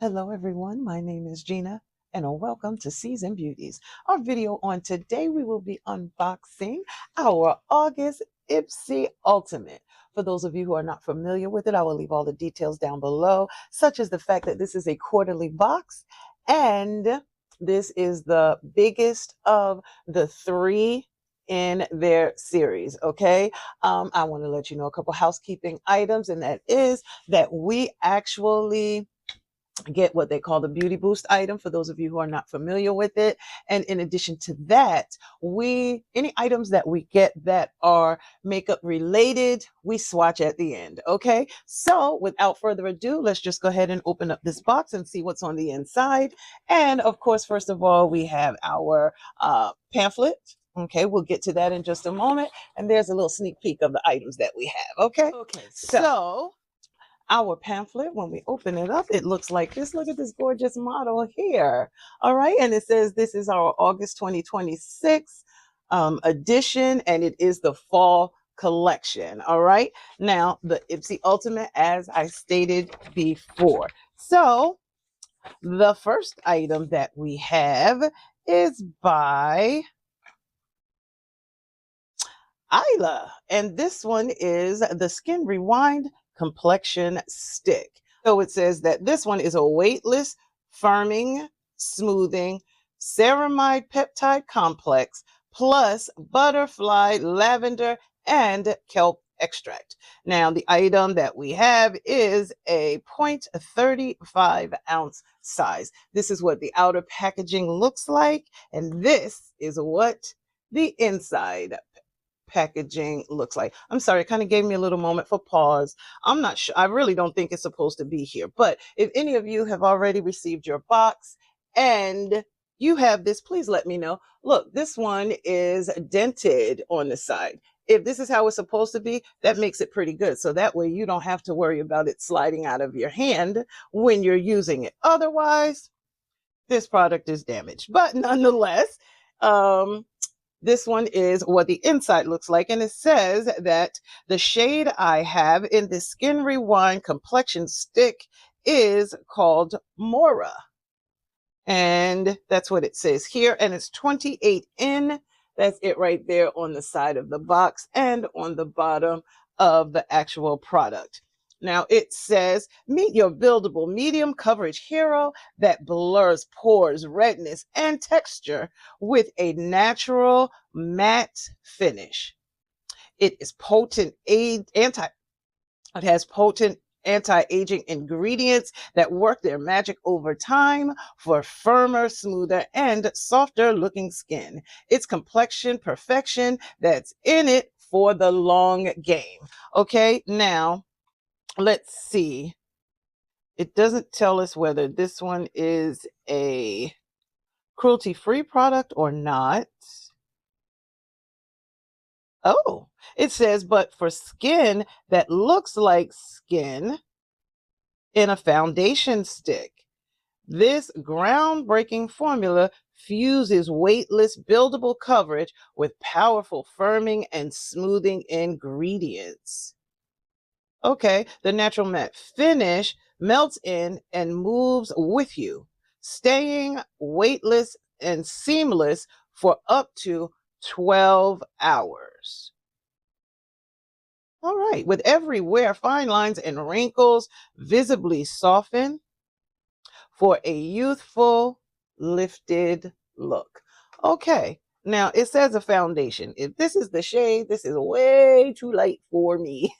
Hello everyone, my name is Gina and welcome to Seasoned Beauties. Our video on today, we will be unboxing our August IPSY Ultimate. For those of you who are not familiar with it, I will leave all the details down below, such as the fact that this is a quarterly box and this is the biggest of the three in their series. Okay, I want to let you know a couple housekeeping items, and that is that we actually get what they call the beauty boost item for those of you who are not familiar with it. And in addition to that, any items that we get that are makeup related, we swatch at the end. Okay, so without further ado, let's just go ahead and open up this box and see what's on the inside. And of course, first of all, we have our pamphlet. Okay, we'll get to that in just a moment. And there's a little sneak peek of the items that we have. Okay, so our pamphlet, when we open it up, it looks like this. Look at this gorgeous model here. All right, and it says this is our August 2026 edition, and it is the fall collection. All right, now the IPSY Ultimate, as I stated before. So the first item that we have is by Ilia, and this one is the Skin Rewind Complexion Stick. So it says that this one is a weightless, firming, smoothing, ceramide peptide complex plus butterfly, lavender, and kelp extract. Now, the item that we have is a 0.35 ounce size. This is what the outer packaging looks like, and this is what the inside packaging looks like. I'm sorry, it kind of gave me a little moment for pause. I'm not sure. I really don't think it's supposed to be here. But if any of you have already received your box and you have this, please let me know. Look, this one is dented on the side. If this is how it's supposed to be, that makes it pretty good. So that way you don't have to worry about it sliding out of your hand when you're using it. Otherwise, this product is damaged. But nonetheless, this one is what the inside looks like, and it says that the shade I have in the Skin Rewind Complexion Stick is called Mora. And that's what it says here, and it's 28N. That's it right there on the side of the box and on the bottom of the actual product. Now it says, meet your buildable medium coverage hero that blurs pores, redness, and texture with a natural matte finish. It is it has potent anti-aging ingredients that work their magic over time for firmer, smoother, and softer looking skin. It's complexion perfection that's in it for the long game. Okay, now let's see. It doesn't tell us whether this one is a cruelty-free product or not. Oh, it says, but for skin that looks like skin in a foundation stick, this groundbreaking formula fuses weightless, buildable coverage with powerful firming and smoothing ingredients. Okay, the natural matte finish melts in and moves with you, staying weightless and seamless for up to 12 hours. All right, with every wear, fine lines and wrinkles visibly soften for a youthful, lifted look. Okay, now it says a foundation. If this is the shade, this is way too light for me.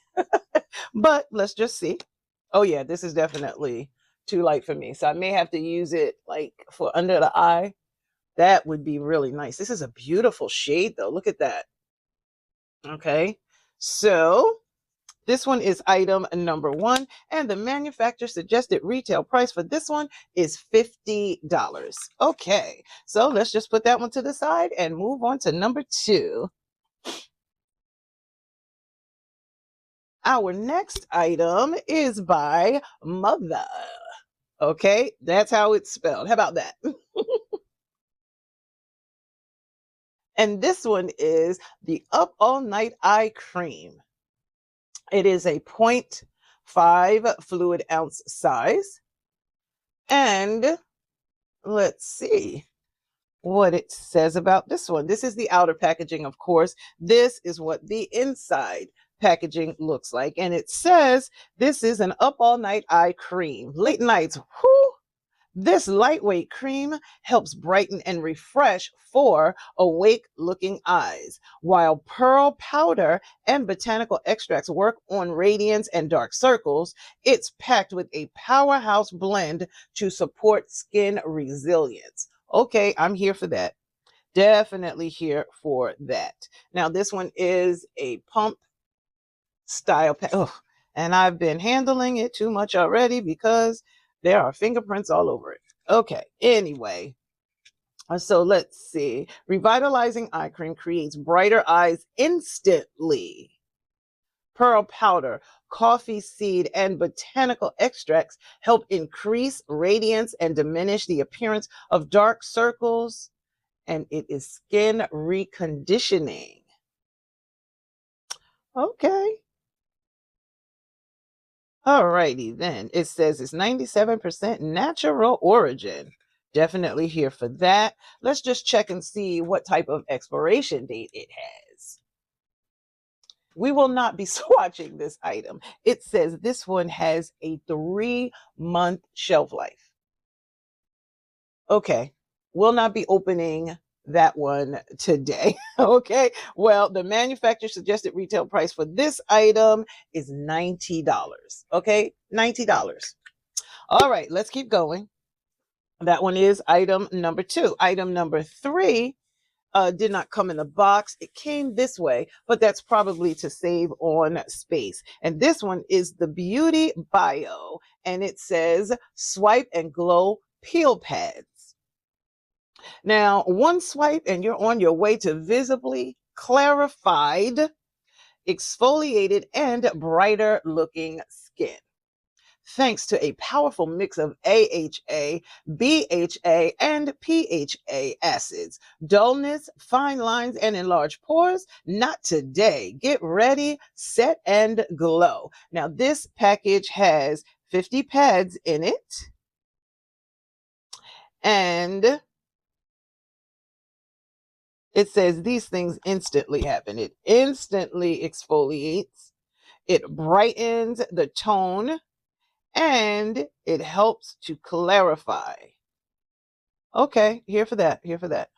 But let's just see. Oh yeah, this is definitely too light for me. So I may have to use it like for under the eye. That would be really nice. This is a beautiful shade though. Look at that. Okay, so this one is item number 1, and the manufacturer suggested retail price for this one is $50. Okay, so let's just put that one to the side and move on to number 2. Our next item is by Mutha. Okay, that's how it's spelled. How about that? And this one is the Up All Night Eye Cream. It is a 0.5 fluid ounce size. And let's see what it says about this one. This is the outer packaging, of course. This is what the inside packaging looks like. And it says this is an up all night eye cream. Late nights, whoo. This lightweight cream helps brighten and refresh for awake looking eyes, while pearl powder and botanical extracts work on radiance and dark circles. It's packed with a powerhouse blend to support skin resilience. Okay, I'm here for that. Definitely here for that. Now, this one is a pump style pack. Oh, and I've been handling it too much already because there are fingerprints all over it. Okay, anyway, so let's see. Revitalizing eye cream creates brighter eyes instantly. Pearl powder, coffee seed, and botanical extracts help increase radiance and diminish the appearance of dark circles, and it is skin reconditioning. Okay. Alrighty then. It says it's 97% natural origin. Definitely here for that. Let's just check and see what type of expiration date it has. We will not be swatching this item. It says this one has a 3-month shelf life. Okay, we'll not be opening that one today. Okay, well, the manufacturer suggested retail price for this item is $90. Okay, $90. All right, let's keep going. That one is item number 2. Item number 3 did not come in the box. It came this way, but that's probably to save on space. And this one is the BeautyBio, and it says swipe and glow peel pads. Now, one swipe and you're on your way to visibly clarified, exfoliated, and brighter looking skin. Thanks to a powerful mix of AHA, BHA, and PHA acids. Dullness, fine lines, and enlarged pores? Not today. Get ready, set, and glow. Now, this package has 50 pads in it. And it says these things instantly happen. It instantly exfoliates. It brightens the tone. And it helps to clarify. Okay, here for that, here for that.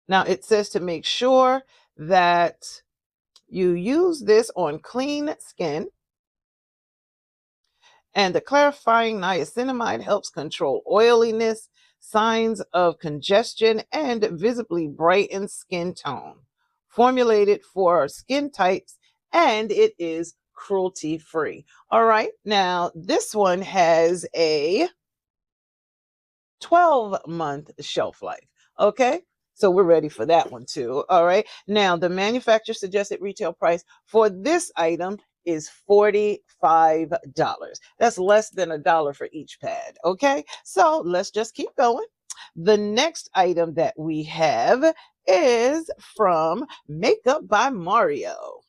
Now it says to make sure that you use this on clean skin. And the clarifying niacinamide helps control oiliness, signs of congestion, and visibly brighten skin tone. Formulated for skin types, and it is cruelty-free. All right, now this one has a 12-month shelf life. Okay, so we're ready for that one too. All right, now the manufacturer suggested retail price for this item is $45. That's less than $1 for each pad. Okay, so let's just keep going. The next item that we have is from Makeup by Mario.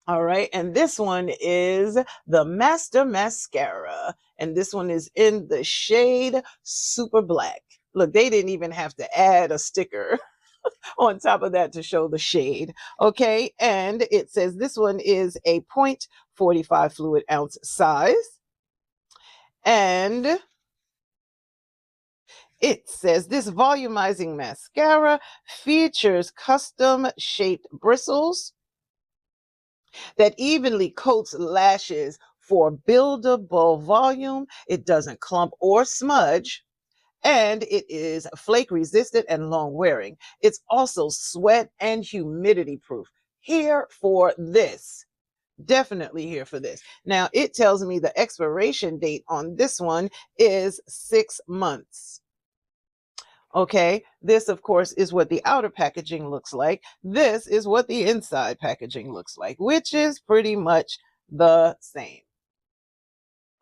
All right, and this one is the Master Mascara, and this one is in the shade Super Black. Look, they didn't even have to add a sticker on top of that to show the shade. Okay, and it says this one is a 0.45 fluid ounce size, and it says this volumizing mascara features custom shaped bristles that evenly coats lashes for buildable volume. It doesn't clump or smudge, and it is flake resistant and long wearing. It's also sweat and humidity proof. Here for this. Definitely here for this. Now it tells me the expiration date on this one is 6 months. Okay, this of course is what the outer packaging looks like. This is what the inside packaging looks like, which is pretty much the same.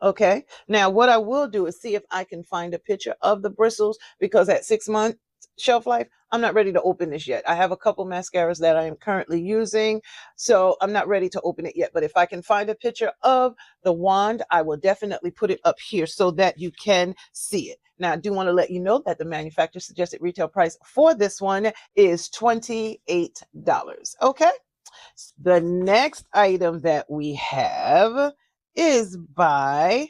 Okay, now what I will do is see if I can find a picture of the bristles, because at 6 months shelf life, I'm not ready to open this yet. I have a couple mascaras that I am currently using, so I'm not ready to open it yet. But if I can find a picture of the wand, I will definitely put it up here so that you can see it. Now, I do want to let you know that the manufacturer suggested retail price for this one is $28. Okay. The next item that we have is by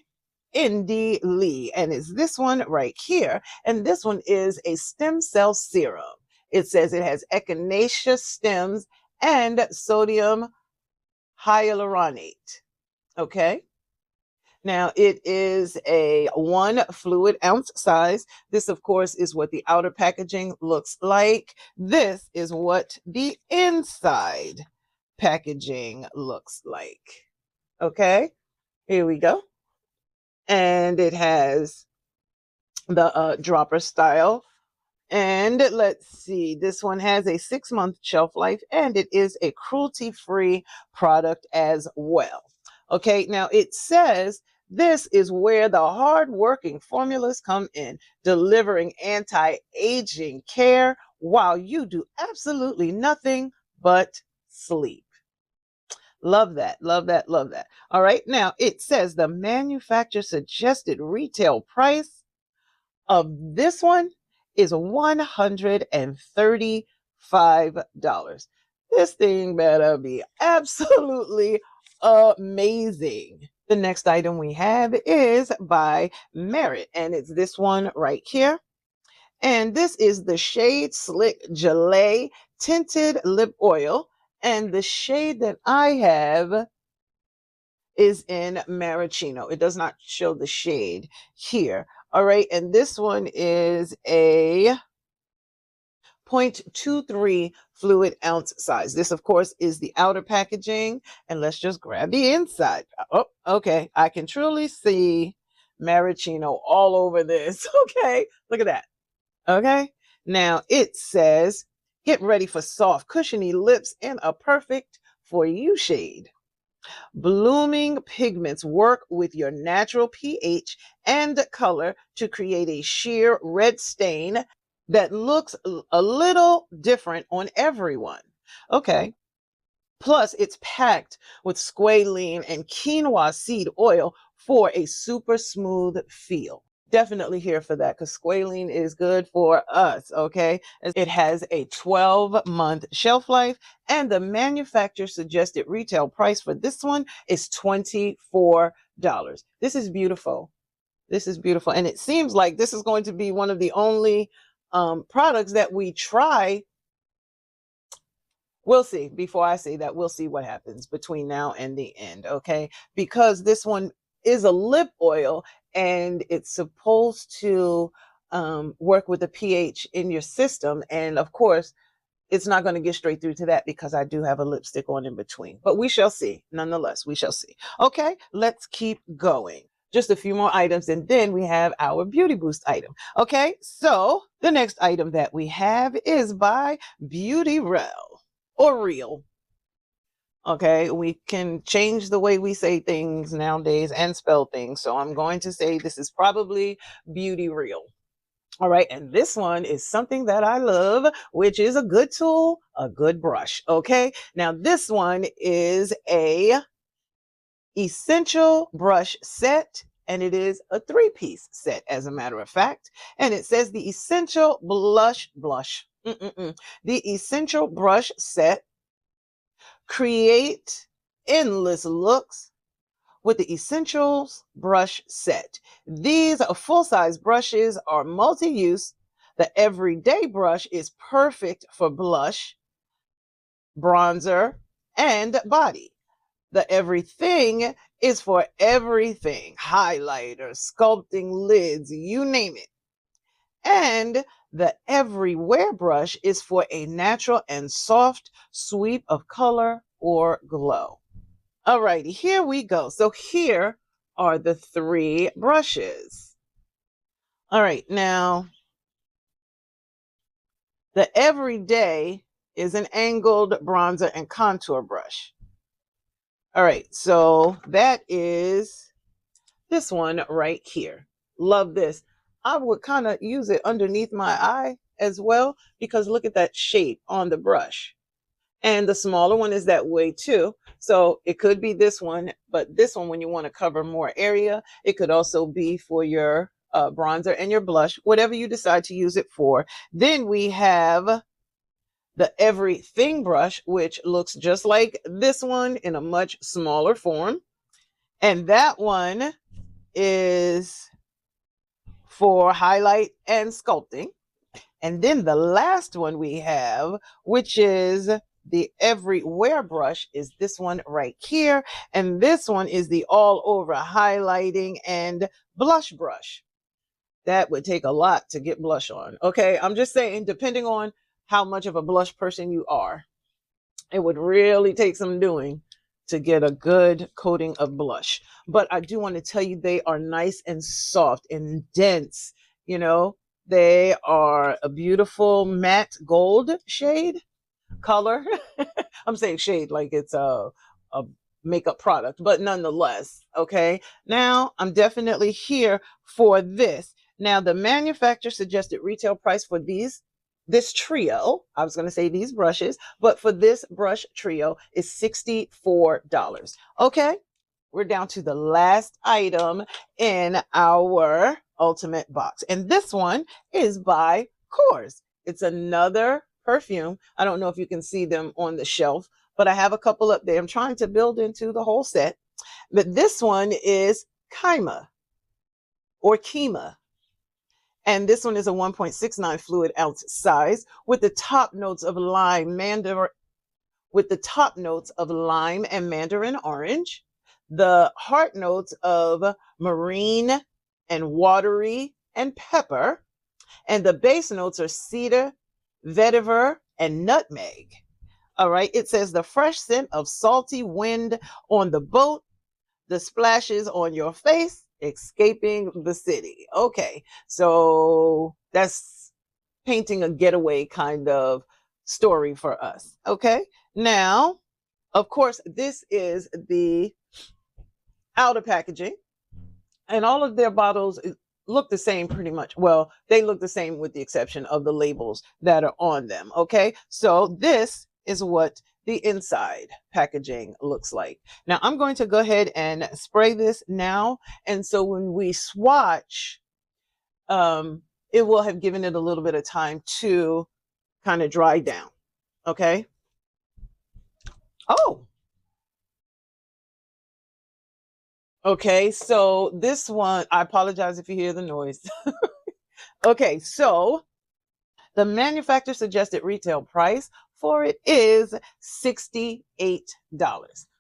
ND Lee, and it's this one right here. And this one is a stem cell serum. It says it has echinacea stems and sodium hyaluronate. Okay. Now it is a 1 fluid ounce size. This, of course, is what the outer packaging looks like. This is what the inside packaging looks like. Okay, here we go. And it has the dropper style. And let's see, this one has a 6-month shelf life, and it is a cruelty-free product as well. Okay, now it says this is where the hard-working formulas come in, delivering anti-aging care while you do absolutely nothing but sleep. Love that, love that, love that. All right, now it says the manufacturer suggested retail price of this one is $135. This thing better be absolutely amazing. The next item we have is by Merit, and it's this one right here. And this is the Shade Slick Gelée Tinted Lip Oil. And the shade that I have is in Maraschino. It does not show the shade here. All right. And this one is a 0.23 fluid ounce size. This, of course, is the outer packaging. And let's just grab the inside. Oh, okay. I can truly see Maraschino all over this. Okay. Look at that. Okay. Now it says, get ready for soft, cushiony lips in a perfect for you shade. Blooming pigments work with your natural pH and color to create a sheer red stain that looks a little different on everyone. Okay. Plus, it's packed with squalene and quinoa seed oil for a super smooth feel. Definitely here for that, because squalene is good for us, okay? It has a 12-month shelf life, and the manufacturer suggested retail price for this one is $24. This is beautiful. This is beautiful. And it seems like this is going to be one of the only products that we try. We'll see. Before I say that, we'll see what happens between now and the end, okay? Because this one is a lip oil, and it's supposed to work with the pH in your system. And of course, it's not going to get straight through to that because I do have a lipstick on in between. But we shall see. Nonetheless, we shall see. Okay, let's keep going. Just a few more items, and then we have our Beauty Boost item. Okay, so the next item that we have is by BeautyBio or Real. Okay, we can change the way we say things nowadays and spell things. So I'm going to say this is probably BeautyBio. All right, and this one is something that I love, which is a good tool, a good brush. Okay, now this one is a essential brush set, and it is a 3-piece set, as a matter of fact. And it says the essential the essential brush set. Create endless looks with the Essentials brush set. These full-size brushes are multi-use. The everyday brush is perfect for blush, bronzer, and body. The everything is for everything. Highlighters, sculpting lids, you name it. And the everywhere brush is for a natural and soft sweep of color or glow. All righty, here we go. So here are the 3 brushes. All right, now the everyday is an angled bronzer and contour brush. All right, so that is this one right here. Love this. I would kind of use it underneath my eye as well, because look at that shape on the brush. And the smaller one is that way too. So it could be this one, but this one, when you want to cover more area, it could also be for your bronzer and your blush, whatever you decide to use it for. Then we have the Everything brush, which looks just like this one in a much smaller form. And that one is for highlight and sculpting. And then the last one we have, which is the Everywhere brush, is this one right here. And this one is the all over highlighting and blush brush. That would take a lot to get blush on. Okay, I'm just saying, depending on how much of a blush person you are, it would really take some doing to get a good coating of blush. But I do want to tell you, they are nice and soft and dense. You know, they are a beautiful matte gold shade color. I'm saying shade like it's a makeup product, but nonetheless. Okay, now I'm definitely here for this. Now the manufacturer suggested retail price for this trio, I was going to say these brushes, but for this brush trio is $64. Okay, we're down to the last item in our ultimate box. And this one is by Korres. It's another perfume. I don't know if you can see them on the shelf, but I have a couple up there. I'm trying to build into the whole set. But this one is Kima or Kima. And this one is a 1.69 fluid ounce size with the top notes of lime, and mandarin orange, the heart notes of marine and watery and pepper, and the base notes are cedar, vetiver, and nutmeg. All right, it says the fresh scent of salty wind on the boat, the splashes on your face, escaping the city. Okay, so that's painting a getaway kind of story for us. Okay, now, of course, this is the outer packaging, and all of their bottles look the same pretty much. Well, they look the same with the exception of the labels that are on them. Okay, so this is what the inside packaging looks like. Now I'm going to go ahead and spray this now. And so when we swatch, it will have given it a little bit of time to kind of dry down. Okay. Oh, okay. So this one, I apologize if you hear the noise. Okay. So the manufacturer suggested retail price for it is $68.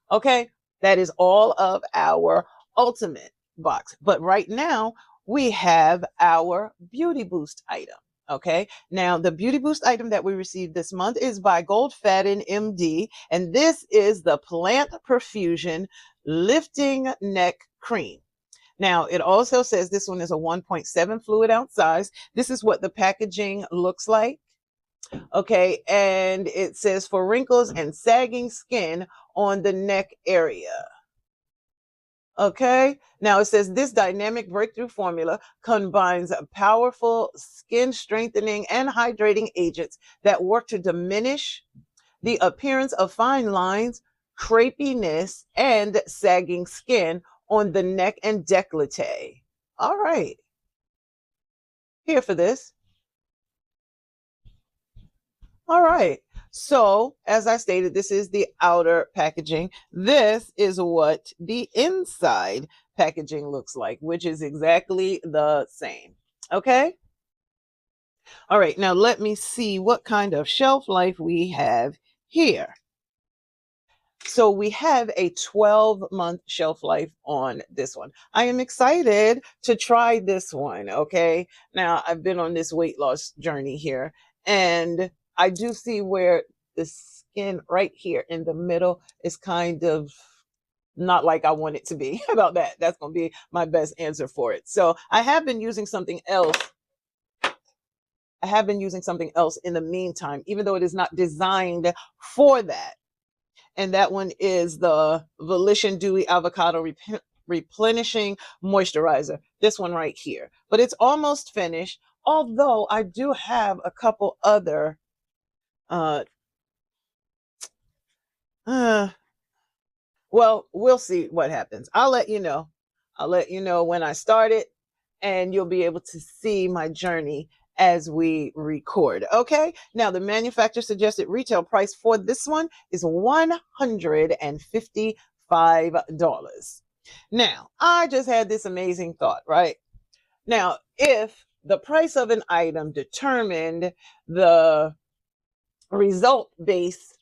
Okay, that is all of our ultimate box. But right now we have our Beauty Boost item. Okay, now the Beauty Boost item that we received this month is by Goldfaden MD, and this is the Plant Perfusion Lifting Neck Cream. Now, it also says this one is a 1.7 fluid ounce size. This is what the packaging looks like. Okay, and it says for wrinkles and sagging skin on the neck area. Okay, now it says this dynamic breakthrough formula combines powerful skin strengthening and hydrating agents that work to diminish the appearance of fine lines, crepiness, and sagging skin on the neck and décolleté. All right, here for this. All right, so as I stated, this is the outer packaging. This is what the inside packaging looks like, which is exactly the same. Okay. All right, now let me see what kind of shelf life we have here. So we have a 12-month shelf life on this one. I am excited to try this one. Okay, now I've been on this weight loss journey here, and I do see where the skin right here in the middle is kind of not like I want it to be. How about that? That's going to be my best answer for it. So I have been using something else. I have been using something else in the meantime, even though it is not designed for that. And that one is the Volition Dewy Avocado Replenishing Moisturizer. This one right here. But it's almost finished. Although I do have a couple other uh well, we'll see what happens. I'll let you know. I'll let you know when I start it, and you'll be able to see my journey as we record. Okay. Now, the manufacturer suggested retail price for this one is $155. Now, I just had this amazing thought, right? Now, if the price of an item determined the result base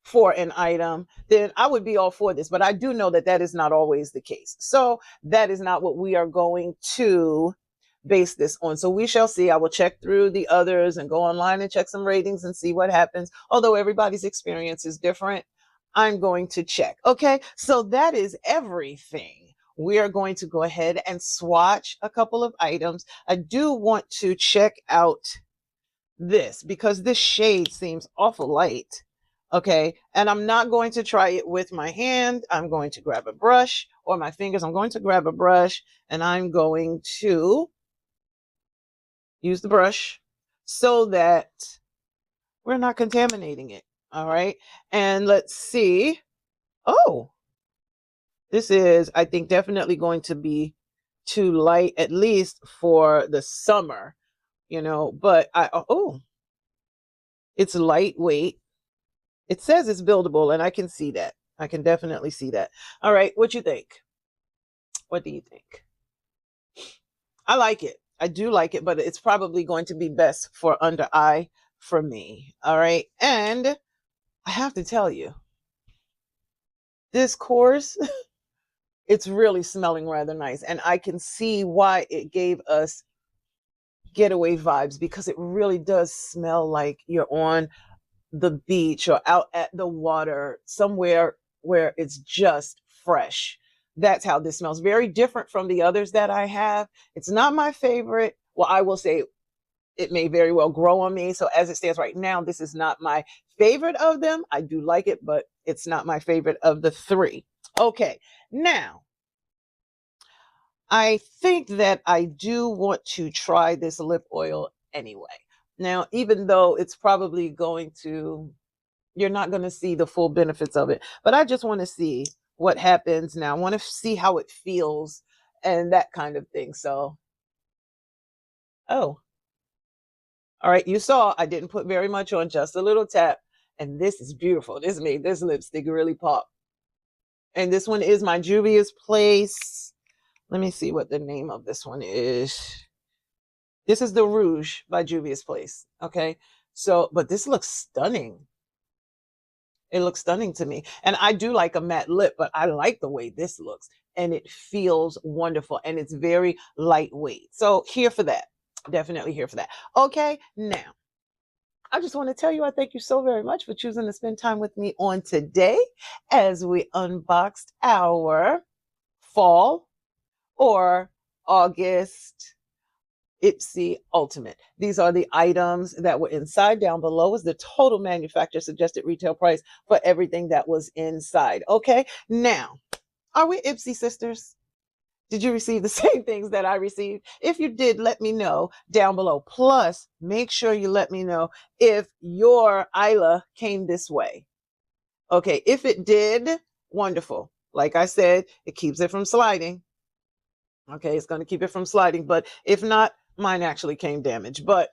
for an item, then I would be all for this. But I do know that that is not always the case. So that is not what we are going to base this on. So we shall see. I will check through the others and go online and check some ratings and see what happens. Although everybody's experience is different, I'm going to check. Okay, so that is everything. We are going to go ahead and swatch a couple of items. I do want to check out this because this shade seems awful light. Okay, and I'm not going to try it with my hand. I'm going to grab a brush, or my fingers. I'm going to grab a brush, and I'm going to use the brush so that we're not contaminating it. All right, and let's see. Oh, this is, I think, definitely going to be too light, at least for the summer, you know, but oh, it's lightweight. It says it's buildable, and I can see that. I can definitely see that. All right, what you think? What do you think? I like it. I do like it, but it's probably going to be best for under eye for me. All right, and I have to tell you, this korres, it's really smelling rather nice, and I can see why it gave us getaway vibes, because it really does smell like you're on the beach or out at the water somewhere where it's just fresh. That's how this smells. Very different from the others that I have. It's not my favorite. Well, I will say it may very well grow on me. So as it stands right now, this is not my favorite of them. I do like it, but it's not my favorite of the three. Okay, now I think that I do want to try this lip oil anyway. Now, even though it's probably you're not going to see the full benefits of it, but I just want to see what happens now. I want to see how it feels and that kind of thing. So, oh, all right. You saw I didn't put very much on, just a little tap. And this is beautiful. This made this lipstick really pop. And this one is my Juvia's Place. Let me see what the name of this one is. This is the Rouge by Juvia's Place. Okay. So, but this looks stunning. It looks stunning to me. And I do like a matte lip, but I like the way this looks. And it feels wonderful. And it's very lightweight. So here for that. Definitely here for that. Okay. Now, I just want to tell you, I thank you so very much for choosing to spend time with me on today as we unboxed our fall or August IPSY Ultimate. These are the items that were inside. Down below is the total manufacturer suggested retail price for everything that was inside. Okay, now, are we IPSY sisters? Did you receive the same things that I received? If you did, let me know down below. Plus, make sure you let me know if your Ilia came this way. Okay, if it did, wonderful. Like I said, it keeps it from sliding. Okay, it's going to keep it from sliding. But if not, mine actually came damaged. But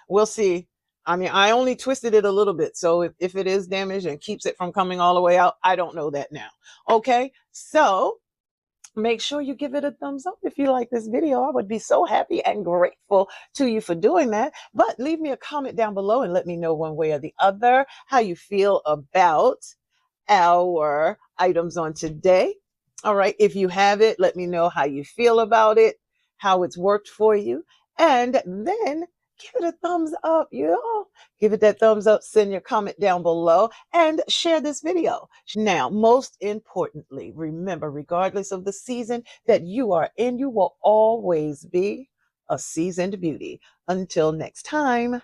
we'll see. I mean, I only twisted it a little bit. So if it is damaged and keeps it from coming all the way out, I don't know that now. Okay, so make sure you give it a thumbs up if you like this video. I would be so happy and grateful to you for doing that. But leave me a comment down below and let me know one way or the other how you feel about our items on today. All right, if you have it, let me know how you feel about it, how it's worked for you, and then give it a thumbs up. Give it that thumbs up, send your comment down below, and share this video. Now, most importantly, remember, regardless of the season that you are in, you will always be a seasoned beauty. Until next time.